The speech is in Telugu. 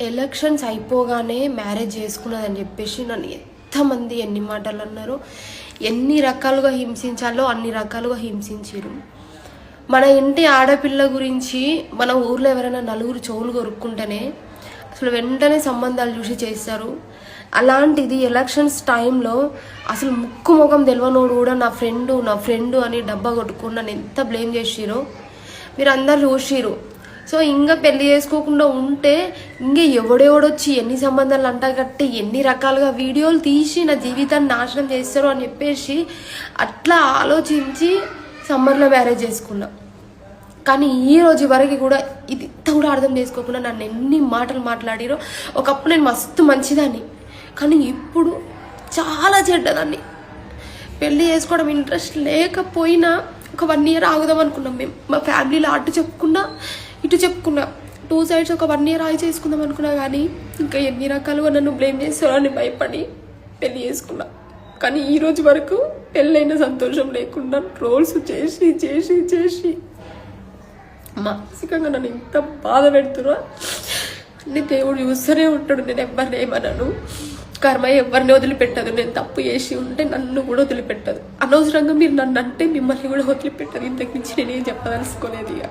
ఎలక్షన్స్ అయిపోగానే మ్యారేజ్ చేసుకున్నదని చెప్పేసి నన్ను ఎంతమంది ఎన్ని మాటలు అన్నారు, ఎన్ని రకాలుగా హింసించాలో అన్ని రకాలుగా హింసించారు. మన ఇంటి ఆడపిల్ల గురించి మన ఊర్లో ఎవరైనా నలుగురు చెవులు కొరుక్కుంటేనే అసలు వెంటనే సంబంధాలు చూసి చేస్తారు. అలాంటిది ఎలక్షన్స్ టైంలో అసలు ముక్కు ముఖం తెలియనోడు కూడా నా ఫ్రెండు అని డబ్బా కొట్టుకుని నన్ను ఎంత బ్లేమ్ చేసిరో మీరు అందరు చూసిరు. సో ఇంకా పెళ్లి చేసుకోకుండా ఉంటే ఇంకా ఎవడెవడొచ్చి ఎన్ని సంబంధాలు అంటా కట్టి ఎన్ని రకాలుగా వీడియోలు తీసి నా జీవితాన్ని నాశనం చేస్తారు అని చెప్పేసి అట్లా ఆలోచించి సమ్మర్లో మ్యారేజ్ చేసుకున్నా. కానీ ఈ రోజు వరకు కూడా ఇది ఇంత కూడా అర్థం చేసుకోకుండా నన్ను ఎన్ని మాటలు మాట్లాడిరో. ఒకప్పుడు నేను మస్తు మంచిదాన్ని, కానీ ఇప్పుడు చాలా చెడ్డదాన్ని. పెళ్లి చేసుకోవడం ఇంట్రెస్ట్ లేకపోయినా ఒక 1 year ఆగుదాం అనుకున్నాం మేము. మా ఫ్యామిలీలో అటు చెప్పుకున్నా ఇటు చెప్పుకున్నా, 2 sides ఒక 1 year ఆగి చేసుకుందాం అనుకున్నా. కానీ ఇంకా ఎన్ని రకాలుగా నన్ను బ్లేమ్ చేస్తారో అని భయపడి పెళ్లి చేసుకున్నా. కానీ ఈ రోజు వరకు పెళ్ళైన సంతోషం లేకుండా ట్రోల్స్ చేసి చేసి చేసి మానసికంగా నన్ను ఇంత బాధ పెడుతున్నా. అన్ని దేవుడు చూస్తూనే ఉంటాడు. నేను ఎవరిని ఏమన్నాను, కర్మ ఎవరిని వదిలిపెట్టదు. నేను తప్పు చేసి ఉంటే నన్ను కూడా వదిలిపెట్టదు. అనవసరంగా మీరు నన్ను అంటే మిమ్మల్ని కూడా వదిలిపెట్టదు. ఇంతకు మించి నేనేం చెప్పదలుచుకోలేదు ఇక.